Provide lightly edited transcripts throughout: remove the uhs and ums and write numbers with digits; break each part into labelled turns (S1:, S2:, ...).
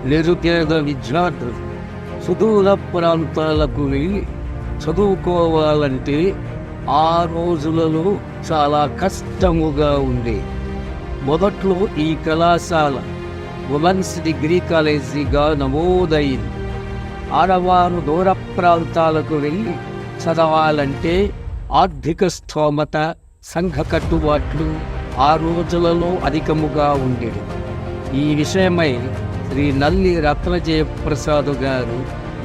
S1: నిరుపేద విద్యార్థులు సుదూర ప్రాంతాలకు వెళ్ళి చదువుకోవాలంటే ఆ రోజులలో చాలా కష్టముగా ఉంది. మొదట్లో ఈ కళాశాల ఉమెన్స్ డిగ్రీ కాలేజీగా నమోదైంది. ఆడవారు దూర ప్రాంతాలకు వెళ్ళి చదవాలంటే ఆర్థిక స్థోమత, సంఘ కట్టుబాట్లు ఆ రోజులలో అధికముగా ఉండేది. ఈ విషయమై శ్రీ నల్లి రత్నజయప్రసాద్ గారు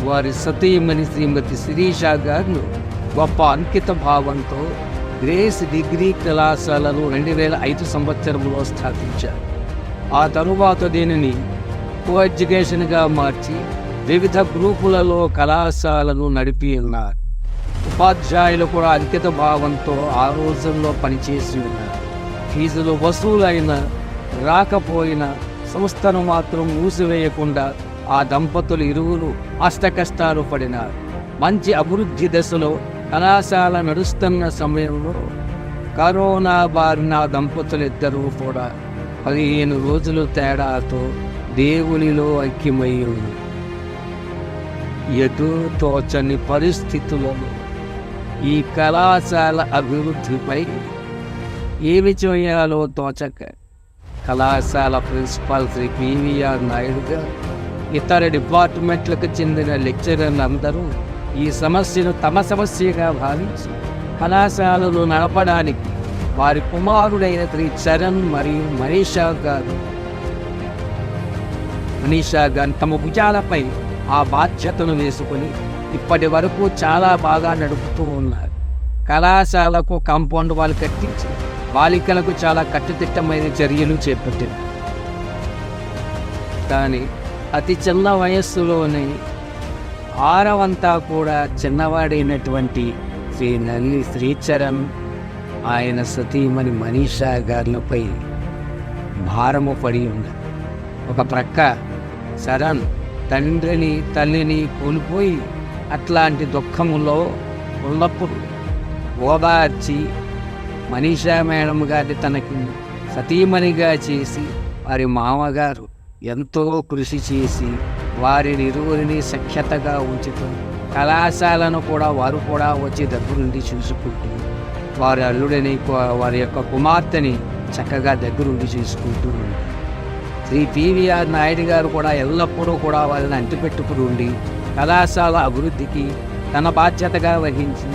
S1: వారి సతీమణి శ్రీమతి శిరీష గారు గొప్ప అంకిత భావంతో గ్రేస్ డిగ్రీ కళాశాలను 2005 సంవత్సరంలో స్థాపించారు. ఆ తరువాత దీనిని కో ఎడ్యుకేషన్గా మార్చి వివిధ గ్రూపులలో కళాశాలను నడిపి ఉన్నారు. ఉపాధ్యాయులు కూడా అంకిత భావంతో ఆ రోజుల్లో పనిచేసి ఉన్నారు. ఫీజులు వసూలైనా రాకపోయినా సంస్థను మాత్రం మూసివేయకుండా ఆ దంపతులు ఇరువురు అష్టకష్టాలు పడినారు. మంచి అభివృద్ధి దశలో కళాశాల నడుస్తున్న సమయంలో కరోనా బారిన దంపతులిద్దరూ కూడా 15 రోజులు తేడాతో దేవునిలో ఐక్యమై ఉన్నారు. ఎటు తోచని పరిస్థితులలో ఈ కళాశాల అభివృద్ధిపై ఏమి చేయాలో తోచక కళాశాల ప్రిన్సిపాల్ శ్రీ పివిఆర్ నాయుడు గారు, ఇతర డిపార్ట్మెంట్లకు చెందిన లెక్చరర్లందరూ ఈ సమస్యను తమ సమస్యగా భావించి కళాశాలను నడపడానికి వారి కుమారుడైన శ్రీ చరణ్ మరియు మనీషా గారు తమ భుజాలపై ఆ బాధ్యతను వేసుకుని ఇప్పటి వరకు చాలా బాగా నడుపుతూ ఉన్నారు. కళాశాలకు కాంపౌండ్ వాళ్ళు కట్టించి బాలికలకు చాలా కట్టుదిట్టమైన చర్యలు చేపట్టింది. కానీ అతి చిన్న వయస్సులోనే ఆరవంతా కూడా చిన్నవాడైనటువంటి శ్రీ నల్లి శ్రీచరణ్ ఆయన సతీమణి మనీషా గారిపై భారము పడి ఉన్నది. ఒక ప్రక్క చరణ్ తండ్రిని తల్లిని కోల్పోయి అట్లాంటి దుఃఖములో ఉన్నప్పుడు ఓదార్చి మనీషా మేడం గారిని తనకి సతీమణిగా చేసి వారి మామగారు ఎంతో కృషి చేసి వారిని ఇరువురిని సఖ్యతగా ఉంచుతూ కళాశాలను కూడా వారు కూడా వచ్చి దగ్గరుండి చూసుకుంటూ వారి అల్లుడిని వారి యొక్క కుమార్తెని చక్కగా దగ్గరుండి చూసుకుంటూ ఉంటారు. శ్రీ పివిఆర్ నాయుడు గారు కూడా ఎల్లప్పుడూ కూడా వాళ్ళని అంటిపెట్టుకుని ఉండి కళాశాల అభివృద్ధికి తన బాధ్యతగా వహించి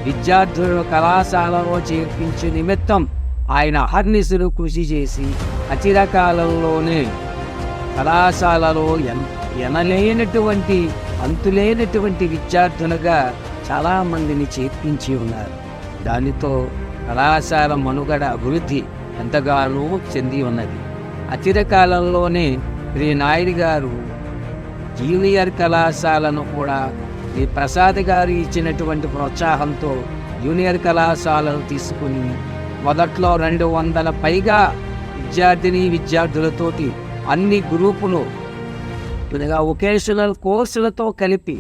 S1: విద్యార్థులను కళాశాలలో చేర్పించే నిమిత్తం ఆయన అహర్నిశలు కృషి చేసి అచిరకాలంలోనే కళాశాలలో ఎనలేనటువంటి అంతులేనటువంటి విద్యార్థులుగా చాలామందిని చేర్పించి ఉన్నారు. దానితో కళాశాల మనుగడ అభివృద్ధి ఎంతగానో చెంది ఉన్నది. అచిరకాలంలోనే శ్రీ నాయుడు గారు జూనియర్ కళాశాలను కూడా శ్రీ ప్రసాద్ గారు ఇచ్చినటువంటి ప్రోత్సాహంతో జూనియర్ కళాశాలను తీసుకుని మొదట్లో 200 పైగా విద్యార్థులతోటి అన్ని గ్రూపులు వొకేషనల్ కోర్సులతో కలిపి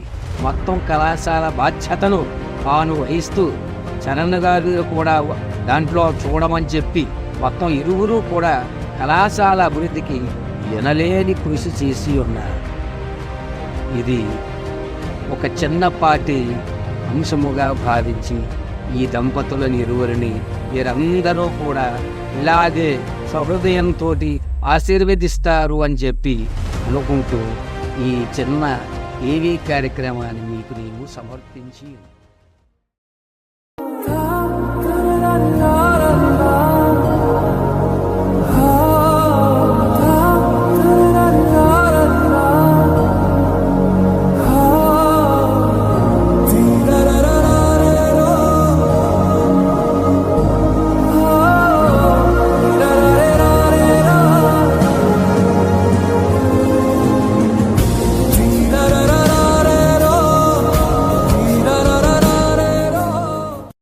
S1: మొత్తం కళాశాల బాధ్యతను తాను వహిస్తూ చరణ్ గారు కూడా దాంట్లో చూడమని చెప్పి మొత్తం ఇరువురు కూడా కళాశాల అభివృద్ధికి ఎనలేని కృషి చేసి ఉన్నారు. ఇది ఒక చిన్నపాటి అంశముగా భావించి ఈ దంపతులని ఇరువురిని మీరందరూ కూడా ఇలాగే సహృదయంతో ఆశీర్వదిస్తారు అని చెప్పి అనుకుంటూ ఈ చిన్న ఏవీ కార్యక్రమాన్ని మీకు నేను సమర్పించి